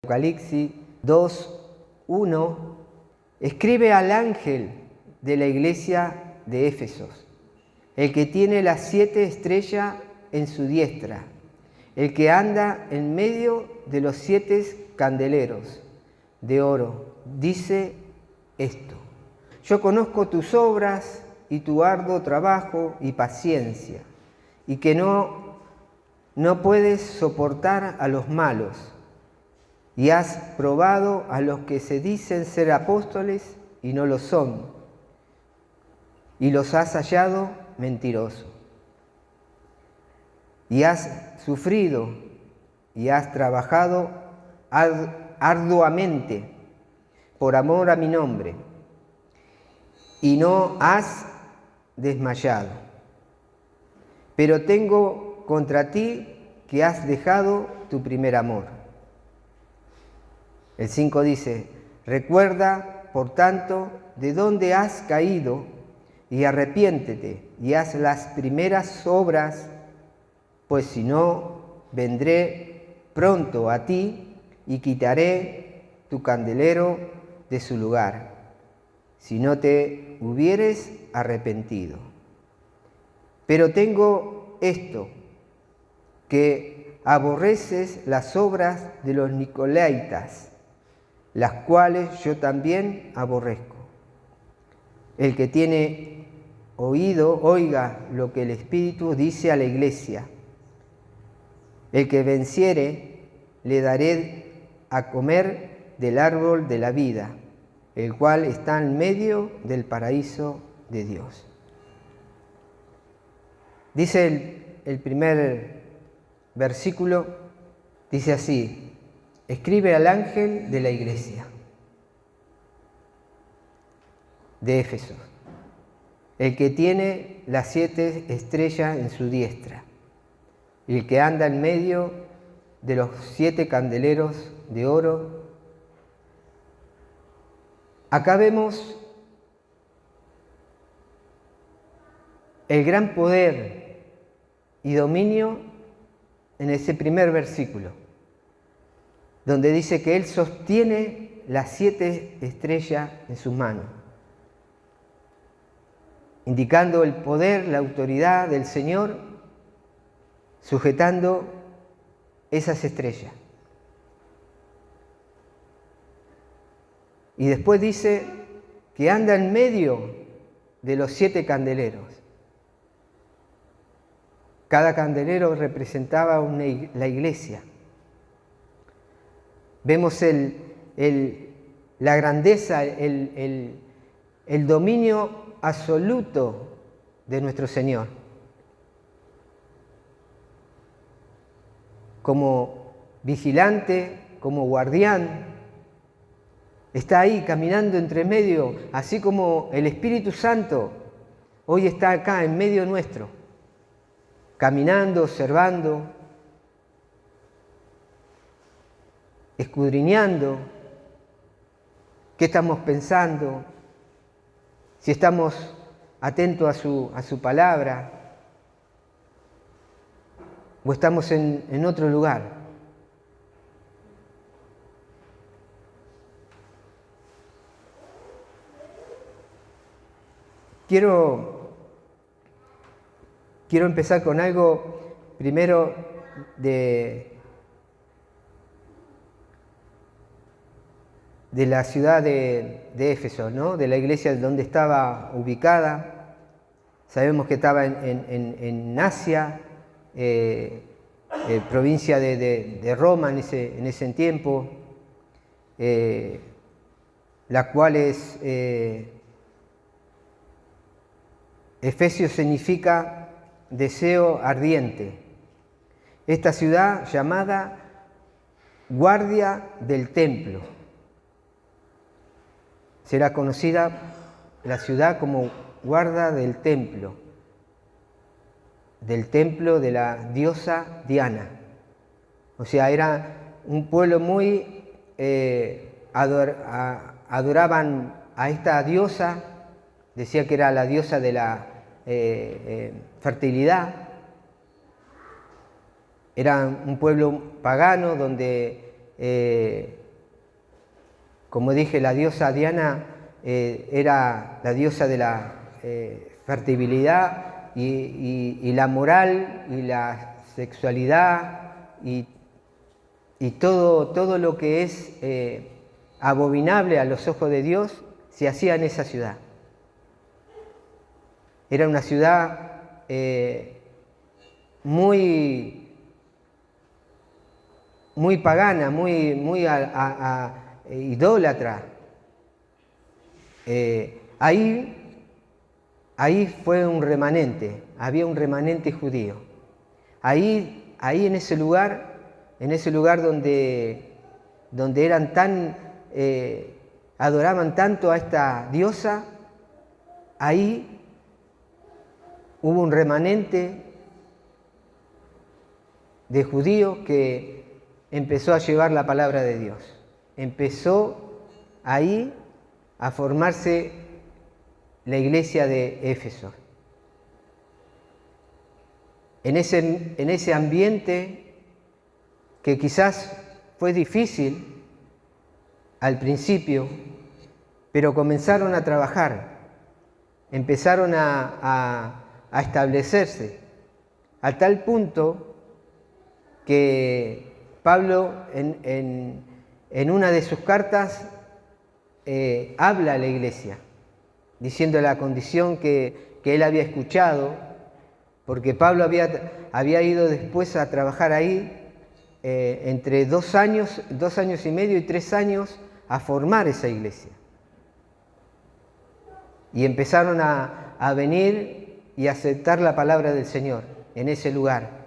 Apocalipsis 2:1, escribe al ángel de la iglesia de Éfeso, el que tiene las 7 estrellas en su diestra, el que anda en medio de los 7 candeleros de oro, dice esto: yo conozco tus obras y tu arduo trabajo y paciencia, y que no puedes soportar a los malos, y has probado a los que se dicen ser apóstoles y no lo son, y los has hallado mentirosos. Y has sufrido y has trabajado arduamente por amor a mi nombre, y no has desmayado. Pero tengo contra ti que has dejado tu primer amor. El 5 dice: recuerda, por tanto, de dónde has caído, y arrepiéntete, y haz las primeras obras, pues si no, vendré pronto a ti y quitaré tu candelero de su lugar, si no te hubieres arrepentido. Pero tengo esto, que aborreces las obras de los nicolaitas, las cuales yo también aborrezco. El que tiene oído, oiga lo que el Espíritu dice a la iglesia. El que venciere, le daré a comer del árbol de la vida, el cual está en medio del paraíso de Dios. Dice el primer versículo, dice así: escribe al ángel de la iglesia de Éfeso, el que tiene las 7 estrellas en su diestra, y el que anda en medio de los 7 candeleros de oro. Acá vemos el gran poder y dominio en ese primer versículo, donde dice que Él sostiene las 7 estrellas en sus manos, indicando el poder, la autoridad del Señor, sujetando esas estrellas. Y después dice que anda en medio de los 7 candeleros. Cada candelero representaba la iglesia. Vemos la grandeza, el dominio absoluto de nuestro Señor. Como vigilante, como guardián, está ahí caminando entre medio, así como el Espíritu Santo hoy está acá en medio nuestro, caminando, observando, escudriñando qué estamos pensando, si estamos atentos a su palabra o estamos en otro lugar. Quiero empezar con algo primero de la ciudad de Éfeso, ¿no? De la iglesia donde estaba ubicada. Sabemos que estaba en Asia, provincia de Roma en ese tiempo, la cual es... Efesio significa deseo ardiente. Esta ciudad llamada guardia del templo. Será conocida la ciudad como guarda del templo de la diosa Diana. O sea, era un pueblo muy... adoraban a esta diosa, decía que era la diosa de la fertilidad. Era un pueblo pagano donde como dije, la diosa Diana era la diosa de la fertilidad y la moral y la sexualidad y todo lo que es abominable a los ojos de Dios se hacía en esa ciudad. Era una ciudad muy pagana, muy idólatra. Ahí fue un remanente, había un remanente judío. Ahí en ese lugar donde eran tan, adoraban tanto a esta diosa, ahí hubo un remanente de judíos que empezó a llevar la palabra de Dios. Empezó ahí a formarse la iglesia de Éfeso. En ese ambiente que quizás fue difícil al principio, pero comenzaron a trabajar, empezaron a establecerse, a tal punto que Pablo en una de sus cartas habla a la iglesia, diciendo la condición que él había escuchado, porque Pablo había ido después a trabajar ahí entre 2 años y medio y 3 años a formar esa iglesia. Y empezaron a venir y a aceptar la palabra del Señor en ese lugar.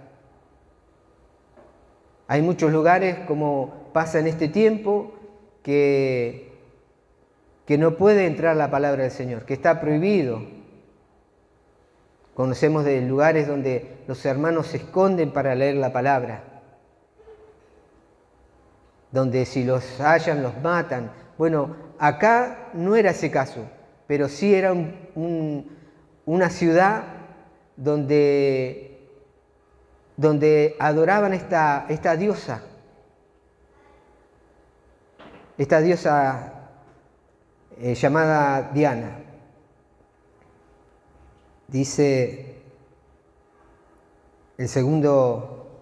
Hay muchos lugares, como pasa en este tiempo, que no puede entrar la palabra del Señor, que está prohibido. Conocemos de lugares donde los hermanos se esconden para leer la palabra, donde si los hallan los matan. Bueno, acá no era ese caso, pero sí era una ciudad donde adoraban esta diosa llamada Diana. Dice el segundo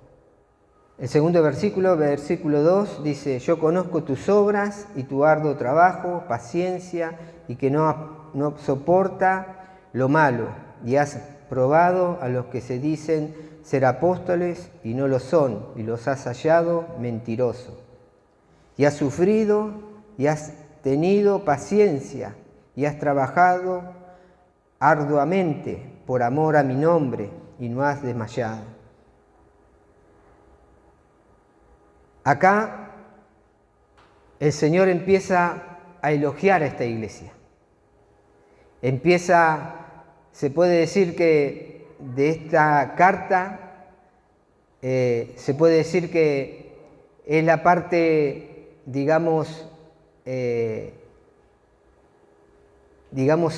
versículo 2, dice: yo conozco tus obras y tu arduo trabajo, paciencia, y que no soporta lo malo, y has probado a los que se dicen ser apóstoles y no lo son, y los has hallado mentirosos. Y has sufrido y has tenido paciencia y has trabajado arduamente por amor a mi nombre y no has desmayado. Acá el Señor empieza a elogiar a esta iglesia. Se puede decir que de esta carta, se puede decir que es la parte, digamos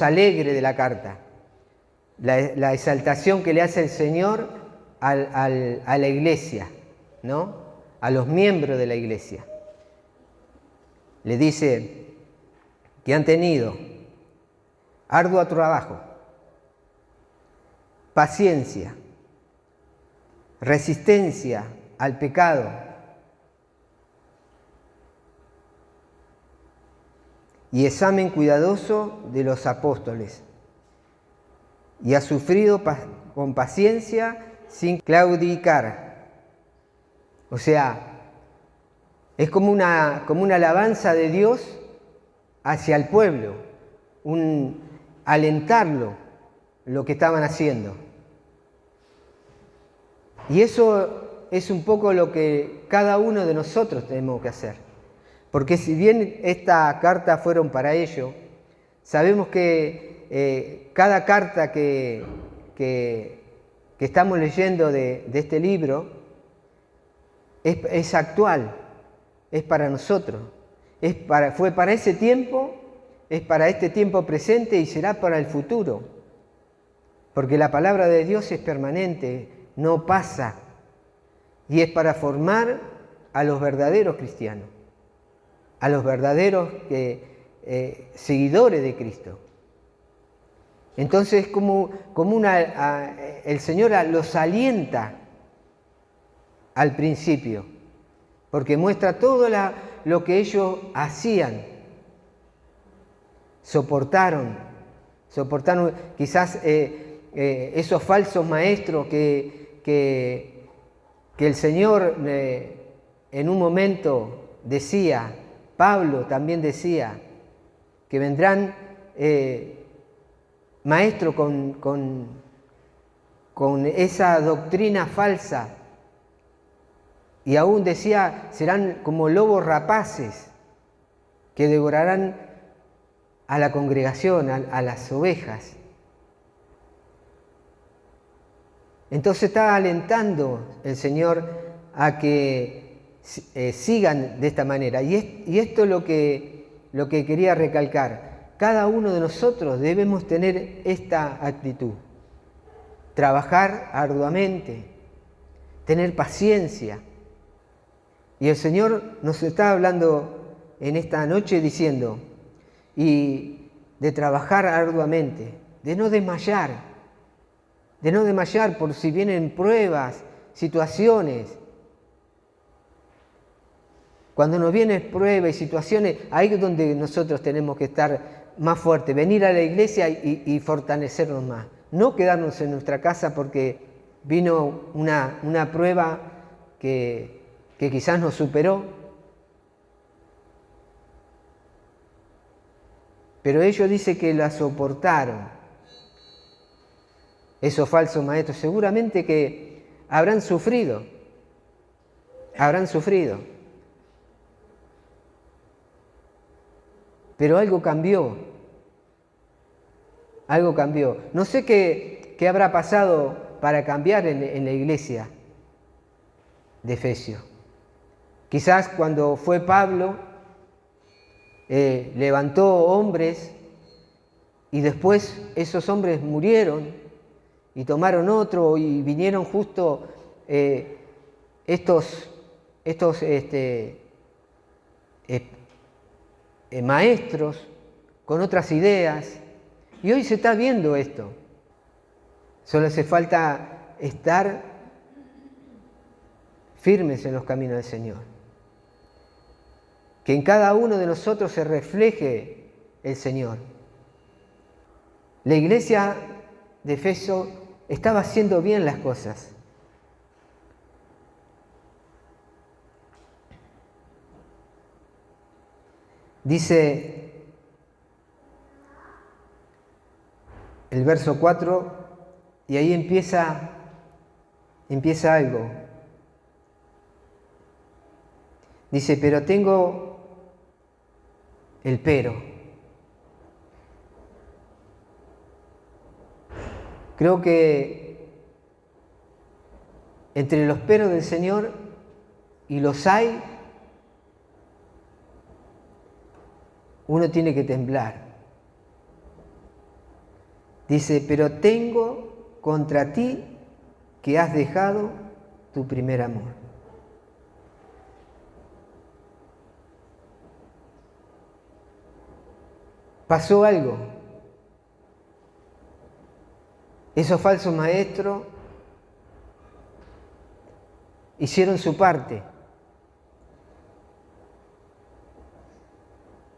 alegre de la carta, la exaltación que le hace el Señor a la iglesia, ¿no? A los miembros de la iglesia. Le dice que han tenido arduo trabajo, paciencia, resistencia al pecado, y examen cuidadoso de los apóstoles, y ha sufrido con paciencia sin claudicar. O sea, es como una alabanza de Dios hacia el pueblo, un alentarlo, lo que estaban haciendo. Y eso es un poco lo que cada uno de nosotros tenemos que hacer. Porque si bien esta carta fueron para ello, sabemos que cada carta que estamos leyendo de este libro es actual, es para nosotros, fue para ese tiempo, es para este tiempo presente y será para el futuro. Porque la palabra de Dios es permanente, no pasa, y es para formar a los verdaderos cristianos, a los verdaderos seguidores de Cristo. Entonces, el Señor los alienta al principio, porque muestra todo lo que ellos hacían. Soportaron quizás esos falsos maestros que el Señor en un momento decía, Pablo también decía, que vendrán maestros con esa doctrina falsa, y aún decía, serán como lobos rapaces que devorarán a la congregación, a las ovejas. Entonces está alentando el Señor a que sigan de esta manera. Y esto es lo que quería recalcar. Cada uno de nosotros debemos tener esta actitud. Trabajar arduamente, tener paciencia. Y el Señor nos está hablando en esta noche diciendo, y de trabajar arduamente, de no desmayar por si vienen pruebas, situaciones. Cuando nos vienen pruebas y situaciones, ahí es donde nosotros tenemos que estar más fuertes, venir a la iglesia y fortalecernos más. No quedarnos en nuestra casa porque vino una prueba que quizás nos superó. Pero ellos dicen que la soportaron. Esos falsos maestros seguramente que habrán sufrido. Pero algo cambió. No sé qué habrá pasado para cambiar en la iglesia de Efesios. Quizás cuando fue Pablo, levantó hombres y después esos hombres murieron y tomaron otro y vinieron justo estos maestros con otras ideas, y hoy se está viendo esto. Solo hace falta estar firmes en los caminos del Señor. Que en cada uno de nosotros se refleje el Señor. La iglesia de Efeso estaba haciendo bien las cosas. Dice el verso 4, y ahí empieza algo. Dice, pero tengo el pero. Creo que entre los peros del Señor, y los hay, uno tiene que temblar. Dice, pero tengo contra ti que has dejado tu primer amor. Pasó algo. Esos falsos maestros hicieron su parte,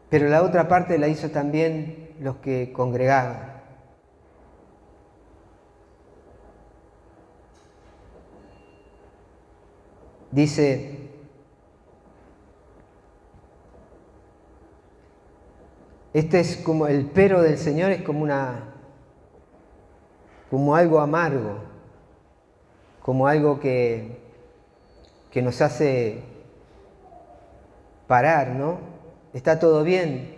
pero la otra parte la hizo también los que congregaban. Dice, este es como el pero del Señor, es como algo amargo, como algo que nos hace parar, ¿no? Está todo bien,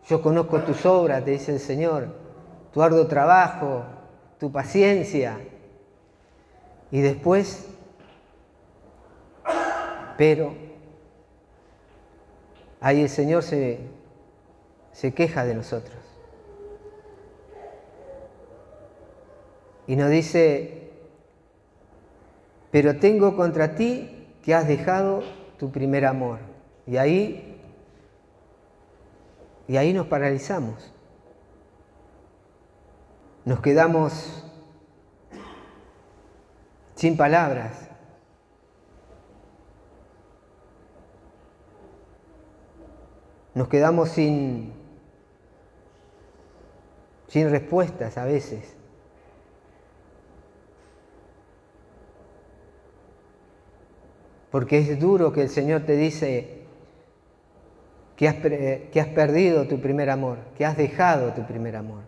yo conozco tus obras, te dice el Señor, tu arduo trabajo, tu paciencia, y después, pero ahí el Señor se queja de nosotros. Y nos dice, pero tengo contra ti que has dejado tu primer amor. Y ahí nos paralizamos. Nos quedamos sin palabras. Nos quedamos sin respuestas a veces. Porque es duro que el Señor te dice que has perdido tu primer amor, que has dejado tu primer amor.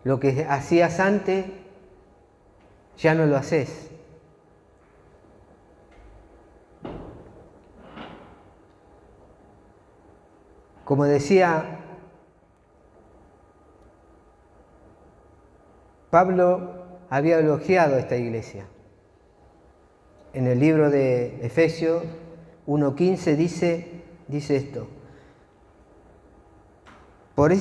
Lo que hacías antes, ya no lo haces. Como decía Pablo, había elogiado a esta iglesia. En el libro de Efesios 1:15 dice esto: por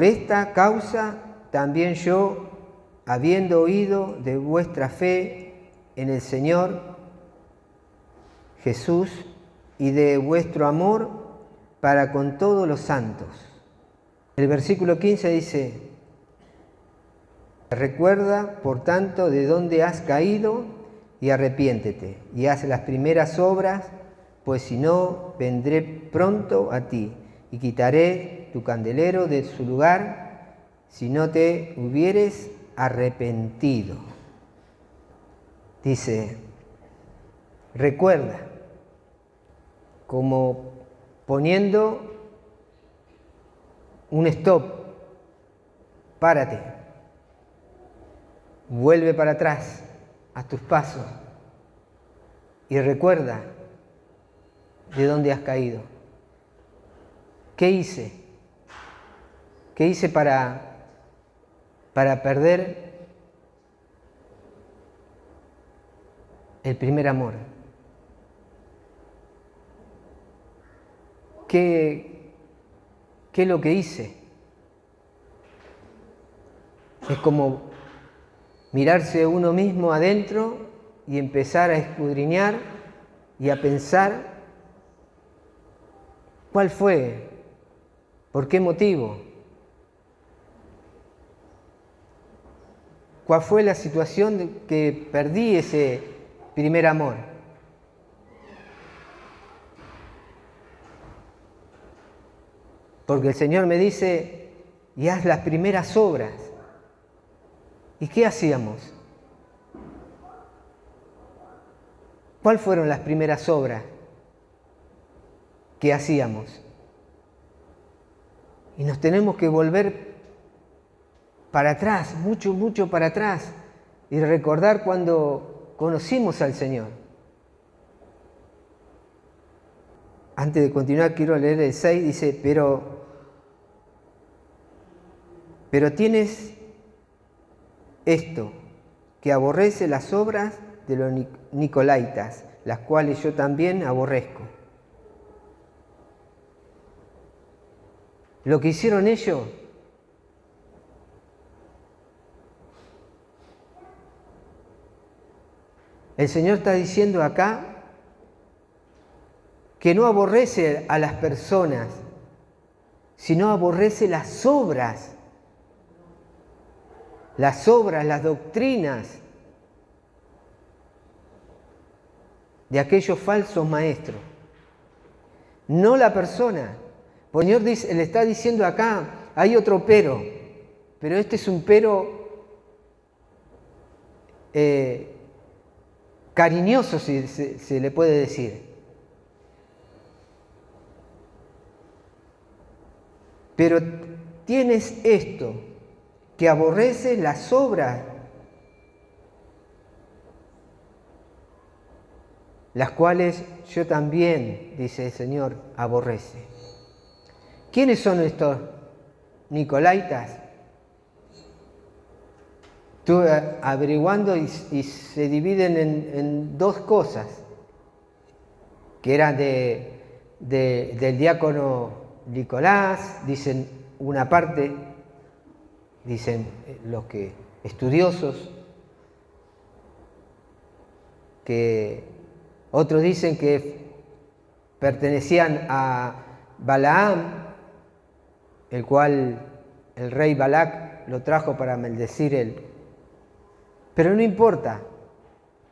esta causa también yo, habiendo oído de vuestra fe en el Señor Jesús y de vuestro amor para con todos los santos. El versículo 15 dice: recuerda, por tanto, de dónde has caído y arrepiéntete y haz las primeras obras, pues si no, vendré pronto a ti y quitaré tu candelero de su lugar si no te hubieres arrepentido. Dice, recuerda, como poniendo un stop, párate, vuelve para atrás a tus pasos y recuerda de dónde has caído. ¿Qué hice? ¿Qué hice para perder el primer amor? ¿Qué es lo que hice? Es como mirarse uno mismo adentro y empezar a escudriñar y a pensar cuál fue, por qué motivo, cuál fue la situación de que perdí ese primer amor. Porque el Señor me dice, y haz las primeras obras. ¿Y qué hacíamos? ¿Cuáles fueron las primeras obras que hacíamos? Y nos tenemos que volver para atrás, mucho, mucho para atrás, y recordar cuando conocimos al Señor. Antes de continuar, quiero leer el 6, dice, pero tienes esto, que aborrece las obras de los nicolaitas, las cuales yo también aborrezco. Lo que hicieron ellos el Señor está diciendo acá que no aborrece a las personas, sino aborrece las obras, las doctrinas de aquellos falsos maestros, no la persona. El Señor le está diciendo acá, hay otro pero este es un pero cariñoso, si se le puede decir. Pero tienes esto, que aborrece las obras, las cuales yo también, dice el Señor, aborrece. ¿Quiénes son estos nicolaitas? Estuve averiguando y se dividen en dos cosas, que eran del diácono Nicolás, dicen una parte, dicen los que estudiosos, que otros dicen que pertenecían a Balaam, el cual el rey Balac lo trajo para maldecir él. Pero no importa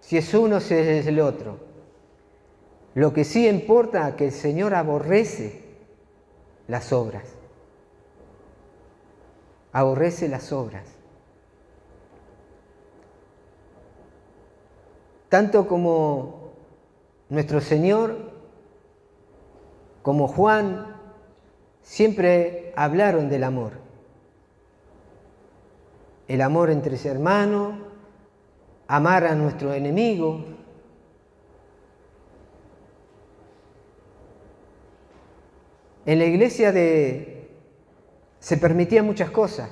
si es uno o si es el otro. Lo que sí importa es que el Señor aborrece las obras. Aborrece las obras. Tanto como nuestro Señor, como Juan, siempre hablaron del amor. El amor entre hermanos, amar a nuestro enemigo. En la iglesia se permitían muchas cosas.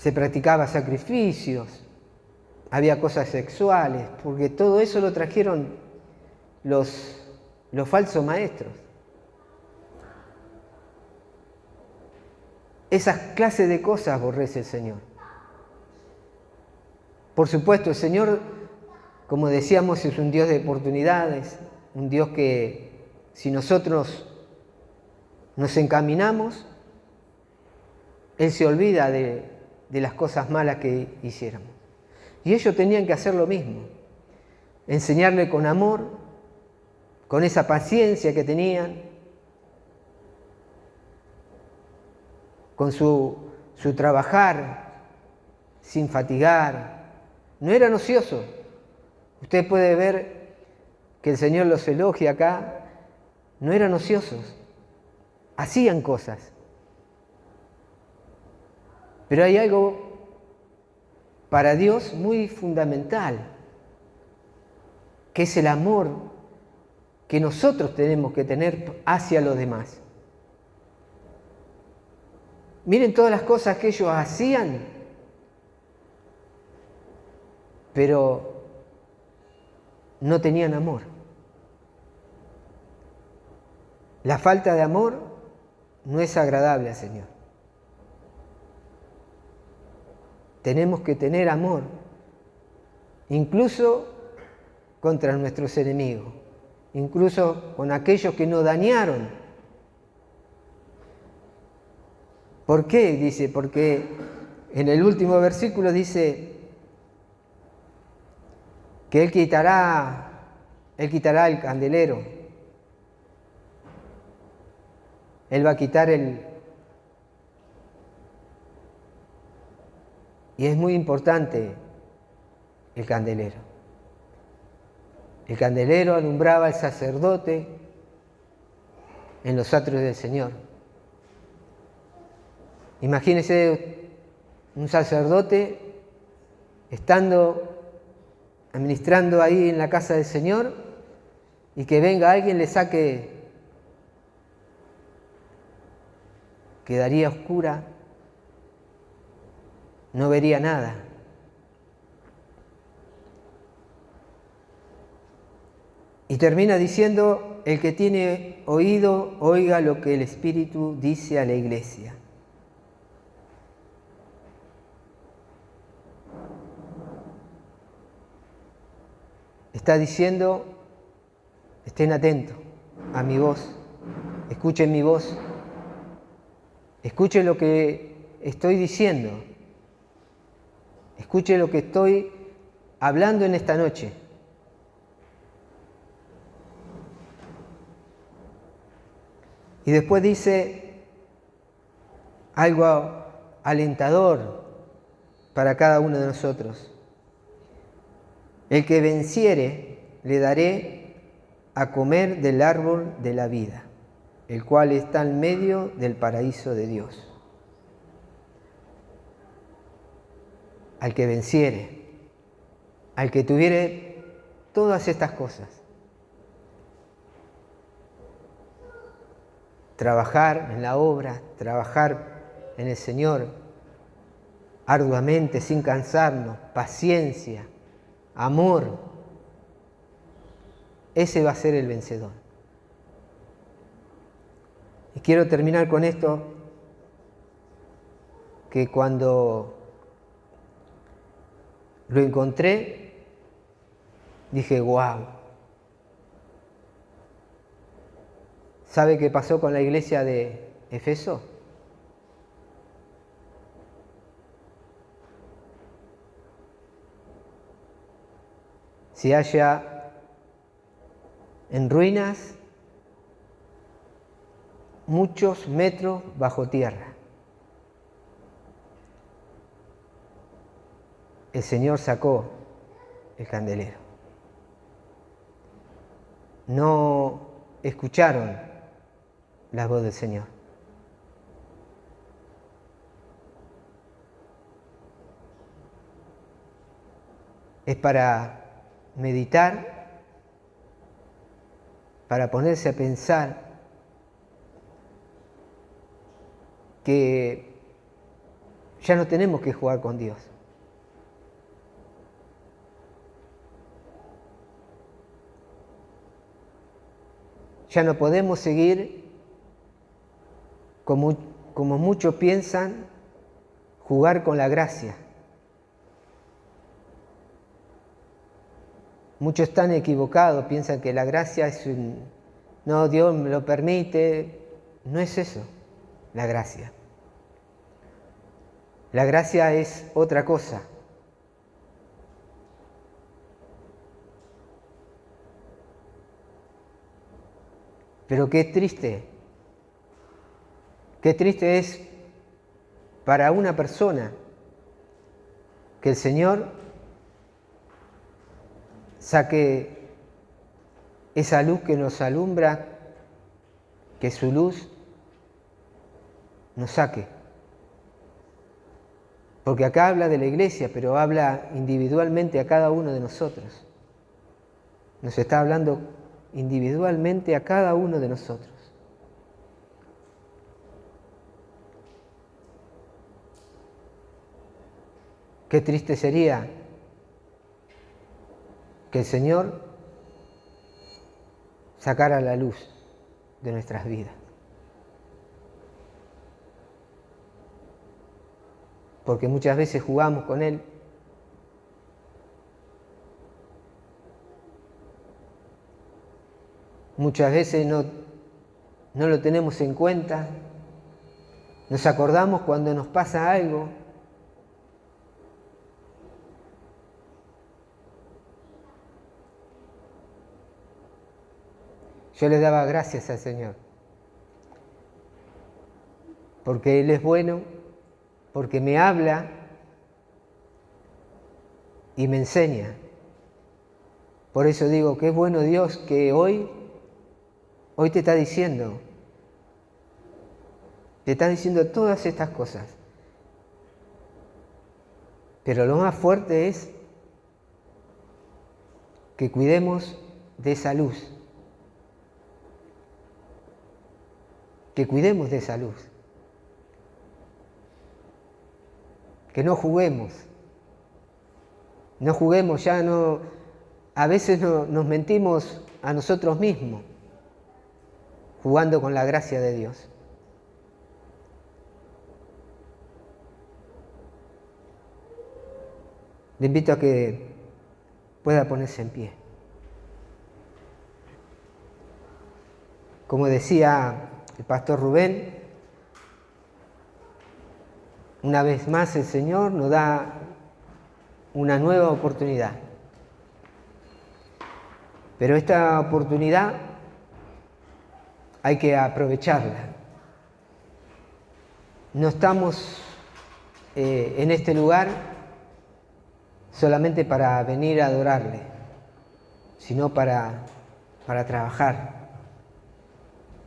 Se practicaba sacrificios, había cosas sexuales, porque todo eso lo trajeron los falsos maestros. Esas clases de cosas aborrece el Señor. Por supuesto, el Señor, como decíamos, es un Dios de oportunidades, un Dios que si nosotros nos encaminamos, Él se olvida de las cosas malas que hiciéramos. Y ellos tenían que hacer lo mismo, enseñarle con amor, con esa paciencia que tenían, con su trabajar sin fatigar. No eran ociosos. Usted puede ver que el Señor los elogia acá. No eran ociosos. Hacían cosas. Pero hay algo para Dios muy fundamental, que es el amor que nosotros tenemos que tener hacia los demás. Miren todas las cosas que ellos hacían, pero no tenían amor. La falta de amor no es agradable al Señor. Tenemos que tener amor, incluso contra nuestros enemigos, incluso con aquellos que nos dañaron. ¿Por qué? Dice, porque en el último versículo dice que Él quitará el candelero. Él va a quitar y es muy importante el candelero. El candelero alumbraba al sacerdote en los atrios del Señor. Imagínese un sacerdote administrando ahí en la casa del Señor y que venga alguien, le saque, quedaría oscura, no vería nada. Y termina diciendo, el que tiene oído, oiga lo que el Espíritu dice a la iglesia. Está diciendo, estén atentos a mi voz, escuchen mi voz, escuchen lo que estoy diciendo, escuchen lo que estoy hablando en esta noche. Y después dice algo alentador para cada uno de nosotros. El que venciere, le daré a comer del árbol de la vida, el cual está en medio del paraíso de Dios. Al que venciere, al que tuviere todas estas cosas. Trabajar en la obra, trabajar en el Señor, arduamente, sin cansarnos, paciencia, amor, ese va a ser el vencedor. Y quiero terminar con esto, que cuando lo encontré, dije, wow. ¿Sabe qué pasó con la iglesia de Éfeso? Se halla en ruinas, muchos metros bajo tierra. El Señor sacó el candelero. No escucharon la voz del Señor. Es para meditar, para ponerse a pensar que ya no tenemos que jugar con Dios. Ya no podemos seguir, como muchos piensan, jugar con la gracia. Muchos están equivocados, piensan que la gracia es no, Dios me lo permite. No es eso, la gracia. La gracia es otra cosa. Pero qué triste es para una persona que el Señor saque esa luz que nos alumbra, que su luz nos saque. Porque acá habla de la iglesia, pero habla individualmente a cada uno de nosotros. Nos está hablando individualmente a cada uno de nosotros. Qué triste sería que el Señor sacara la luz de nuestras vidas. Porque muchas veces jugamos con Él. Muchas veces no lo tenemos en cuenta. Nos acordamos cuando nos pasa algo. Yo le daba gracias al Señor, porque Él es bueno, porque me habla y me enseña. Por eso digo que es bueno Dios que hoy te está diciendo todas estas cosas. Pero lo más fuerte es que cuidemos de esa luz. Que cuidemos de esa luz. Que no juguemos. No juguemos, ya no. A veces nos mentimos a nosotros mismos, jugando con la gracia de Dios. Le invito a que pueda ponerse en pie. Como decía el pastor Rubén, una vez más el Señor nos da una nueva oportunidad. Pero esta oportunidad hay que aprovecharla. No estamos en este lugar solamente para venir a adorarle, sino para trabajar,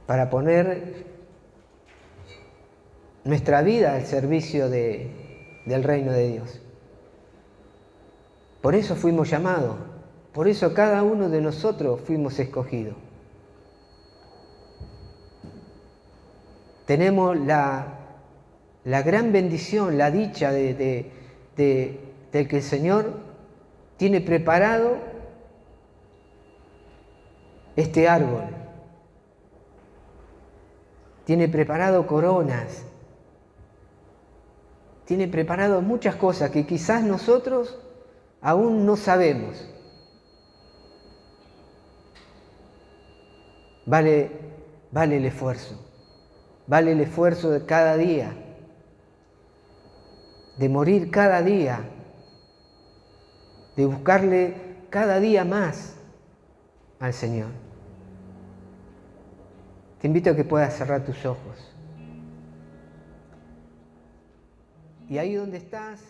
para poner nuestra vida al servicio del reino de Dios. Por eso fuimos llamados, por eso cada uno de nosotros fuimos escogidos. Tenemos la gran bendición, la dicha de que el Señor tiene preparado este árbol. Tiene preparado coronas. Tiene preparado muchas cosas que quizás nosotros aún no sabemos. Vale el esfuerzo. Vale el esfuerzo de cada día, de morir cada día, de buscarle cada día más al Señor. Te invito a que puedas cerrar tus ojos. Y ahí donde estás,